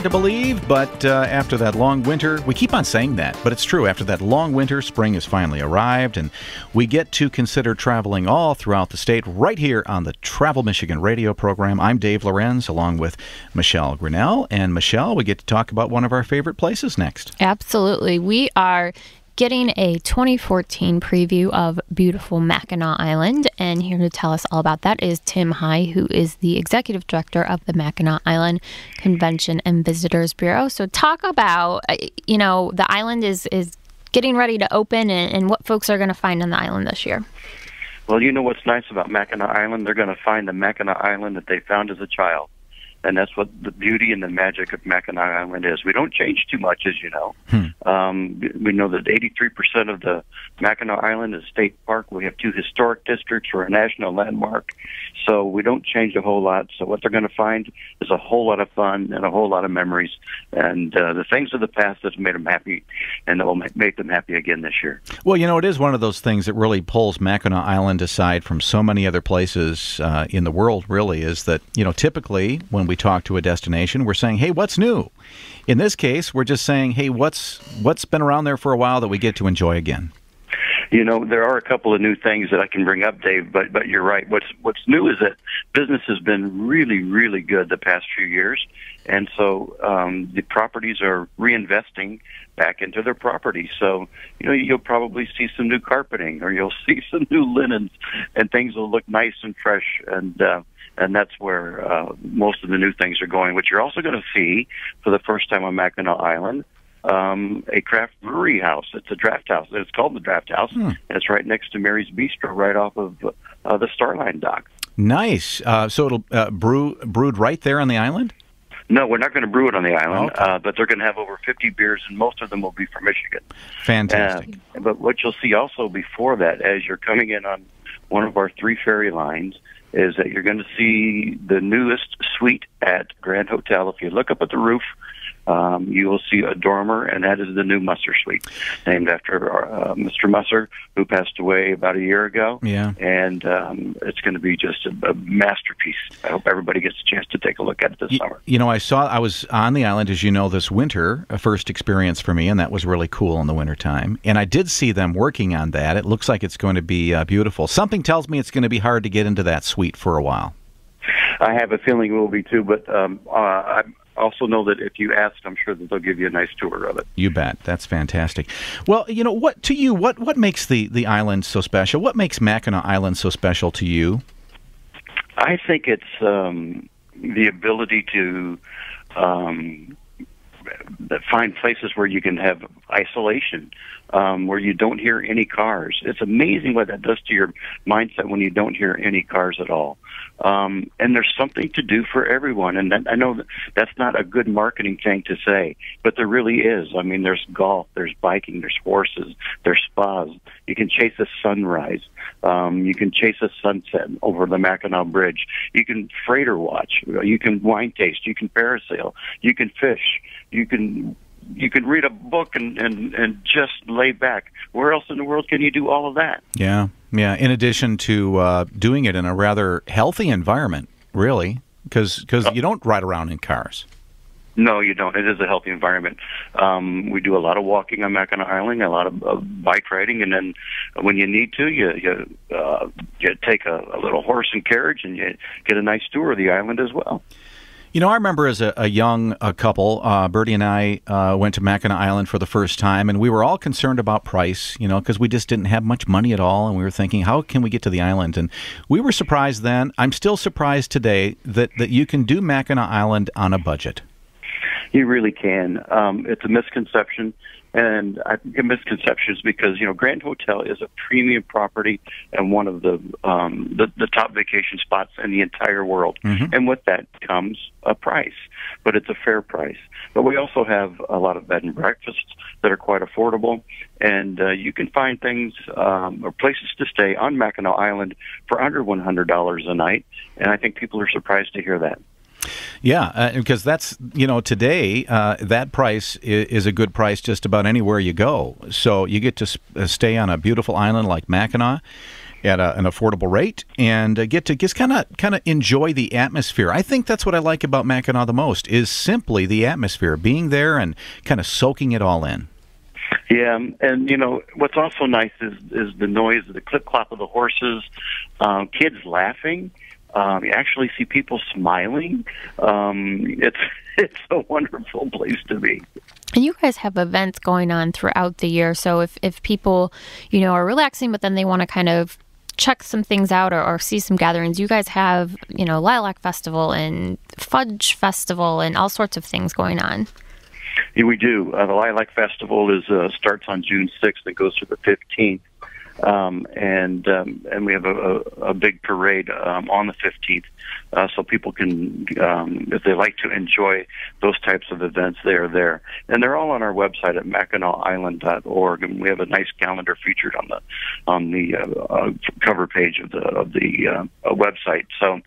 to believe, but after that long winter, we keep on saying that, but it's true. After that long winter, spring has finally arrived, and we get to consider traveling all throughout the state right here on the Travel Michigan radio program. I'm Dave Lorenz, along with Michelle Grinnell. And Michelle, we get to talk about one of our favorite places next. Absolutely. We are getting a 2014 preview of beautiful Mackinac Island, and here to tell us all about that is Tim High, who is the executive director of the Mackinac Island Convention and Visitors Bureau. So talk about, the island is getting ready to open, and what folks are going to find on the island this year. Well, you know what's nice about Mackinac Island? They're going to find the Mackinac Island that they found as a child. And that's what the beauty and the magic of Mackinac Island is. We don't change too much, as you know. We know that 83% of the Mackinac Island is state park. We have 2 historic districts. We're a national landmark. So we don't change a whole lot. So what they're going to find is a whole lot of fun and a whole lot of memories. And the things of the past that's made them happy, and that will make them happy again this year. Well, it is one of those things that really pulls Mackinac Island aside from so many other places in the world, really, is that, typically when we talk to a destination, we're saying, hey, what's new? In this case, we're just saying, hey, what's been around there for a while that we get to enjoy again? There are a couple of new things that I can bring up, Dave, but you're right. What's new is that business has been really, really good the past few years, and so the properties are reinvesting back into their property. So, you'll probably see some new carpeting, or you'll see some new linens, and things will look nice and fresh, and that's where most of the new things are going. What you're also going to see for the first time on Mackinac Island, a craft brewery house. It's a draft house. It's called the Draft House, and it's right next to Mary's Bistro, right off of the Starline dock. Nice. So it'll brewed right there on the island? No, we're not going to brew it on the island, okay. But they're going to have over 50 beers, and most of them will be from Michigan. Fantastic. But what you'll see also before that, as you're coming in on one of our 3 ferry lines, is that you're going to see the newest suite at Grand Hotel. If you look up at the roof, you will see a dormer, and that is the new Musser Suite, named after Mr. Musser, who passed away about a year ago. Yeah. And it's going to be just a masterpiece. I hope everybody gets a chance to take a look at it this summer. I was on the island, as you know, this winter, a first experience for me, and that was really cool in the wintertime. And I did see them working on that. It looks like it's going to be beautiful. Something tells me it's going to be hard to get into that suite for a while. I have a feeling it will be too, but I also know that if you ask, I'm sure that they'll give you a nice tour of it. You bet. That's fantastic. Well, what makes the island so special? What makes Mackinac Island so special to you? I think it's the ability to find places where you can have isolation, where you don't hear any cars. It's amazing what that does to your mindset when you don't hear any cars at all. And there's something to do for everyone. And I know that's not a good marketing thing to say, but there really is. I mean, there's golf, there's biking, there's horses, there's spas. You can chase a sunrise. You can chase a sunset over the Mackinac Bridge. You can freighter watch. You can wine taste. You can parasail. You can fish. You can read a book and just lay back. Where else in the world can you do all of that? Yeah. In addition to doing it in a rather healthy environment, really, because you don't ride around in cars. No, you don't. It is a healthy environment. We do a lot of walking on Mackinac Island, a lot of bike riding, and then when you need to, you take a little horse and carriage, and you get a nice tour of the island as well. I remember as a young couple, Bertie and I went to Mackinac Island for the first time, and we were all concerned about price, because we just didn't have much money at all, and we were thinking, how can we get to the island? And we were surprised then. I'm still surprised today that you can do Mackinac Island on a budget. You really can. It's a misconception. And I think a misconception is because, Grand Hotel is a premium property and one of the top vacation spots in the entire world. Mm-hmm. And with that comes a price, but it's a fair price. But we also have a lot of bed and breakfasts that are quite affordable, and you can find things or places to stay on Mackinac Island for under $100 a night, and I think people are surprised to hear that. Yeah, because that's, today that price is a good price just about anywhere you go. So you get to stay on a beautiful island like Mackinac, at an affordable rate and get to just kind of enjoy the atmosphere. I think that's what I like about Mackinac the most, is simply the atmosphere, being there and kind of soaking it all in. Yeah, and what's also nice is the noise, the clip-clop of the horses, kids laughing. You actually see people smiling. It's a wonderful place to be. And you guys have events going on throughout the year. So if people, are relaxing, but then they want to kind of check some things out or see some gatherings, you guys have, Lilac Festival and Fudge Festival and all sorts of things going on. Yeah, we do. The Lilac Festival starts on June 6th and goes through the 15th. And we have a big parade on the 15th, so people can, if they like to enjoy those types of events, they are there, and they're all on our website at MackinacIsland.org, and we have a nice calendar featured on the cover page of the website. So.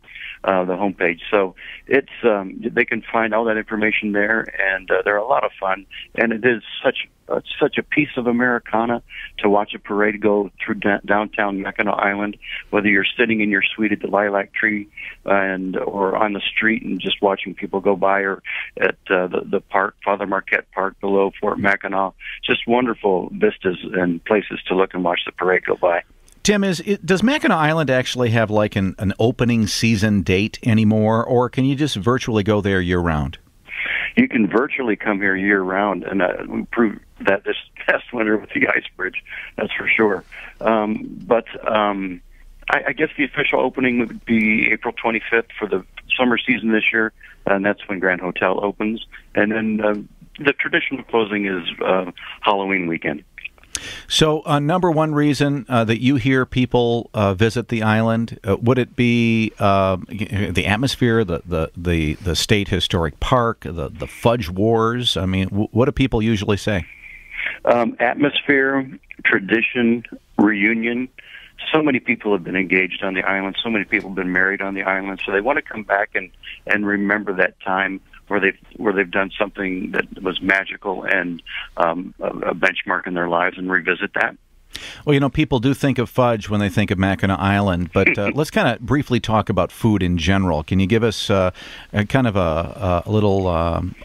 The homepage. So it's they can find all that information there, and they're a lot of fun. And it is such a piece of Americana to watch a parade go through downtown Mackinac Island, whether you're sitting in your suite at the lilac tree or on the street and just watching people go by, or at the park, Father Marquette Park below Fort Mackinac. Just wonderful vistas and places to look and watch the parade go by. Tim, does Mackinac Island actually have like an opening season date anymore, or can you just virtually go there year-round? You can virtually come here year-round, and we proved that this past winter with the ice bridge, that's for sure. But I guess the official opening would be April 25th for the summer season this year, and that's when Grand Hotel opens. And then the traditional closing is Halloween weekend. So, number one reason that you hear people visit the island, would it be the atmosphere, the state historic park, the fudge wars? I mean, what do people usually say? Atmosphere, tradition, reunion. So many people have been engaged on the island. So many people have been married on the island. So they want to come back and remember that time where they've done something that was magical and a benchmark in their lives, and revisit that. Well, people do think of fudge when they think of Mackinac Island, but let's kind of briefly talk about food in general. Can you give us kind of a little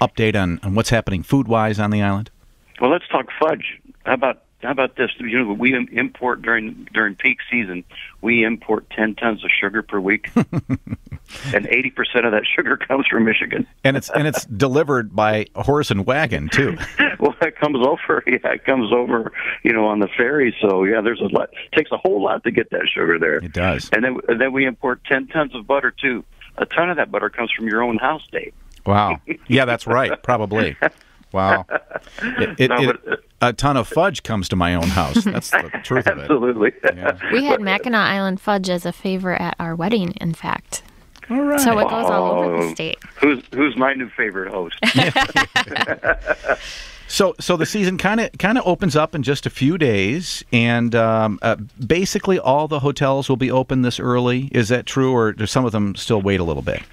update on what's happening food-wise on the island? Well, let's talk fudge. How about this? We import during peak season. We import 10 tons of sugar per week, and 80% of that sugar comes from Michigan. And it's delivered by horse and wagon too. Well, it comes over. Yeah, it comes over. On the ferry. So yeah, there's a lot. It takes a whole lot to get that sugar there. It does. And then we import 10 tons of butter too. A ton of that butter comes from your own house, Dave. Wow. Yeah, that's right. Probably. Wow. A ton of fudge comes to my own house. That's the truth of it. Absolutely. Yeah. We had Mackinac Island fudge as a favor at our wedding, in fact. All right. So it goes all over the state. Who's my new favorite host? So the season kind of opens up in just a few days, and basically all the hotels will be open this early. Is that true, or do some of them still wait a little bit?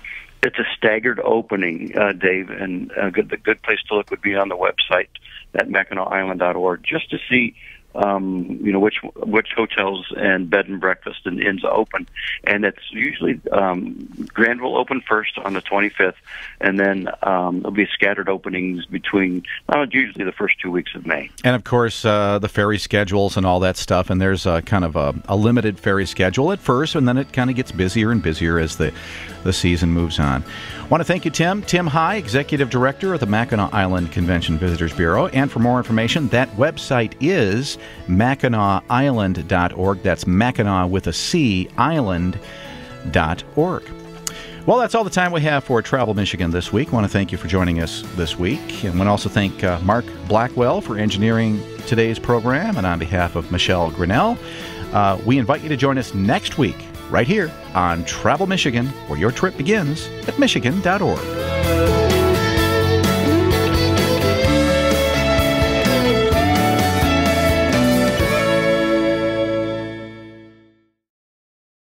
It's a staggered opening, Dave, and the good place to look would be on the website at MackinacIsland.org, just to see which hotels and bed and breakfast and inns open. And it's usually Grand will open first on the 25th, and then there'll be scattered openings between usually the first 2 weeks of May. And of course, the ferry schedules and all that stuff. And there's kind of a limited ferry schedule at first, and then it kind of gets busier and busier as the season moves on. I want to thank you, Tim. Tim High, Executive Director of the Mackinac Island Convention Visitors Bureau. And for more information, that website is MackinacIsland.org. That's Mackinac with a C, island.org. Well, that's all the time we have for Travel Michigan this week. I want to thank you for joining us this week. And I want to also thank Mark Blackwell for engineering today's program. And on behalf of Michelle Grinnell, we invite you to join us next week right here on Travel Michigan, where your trip begins at Michigan.org.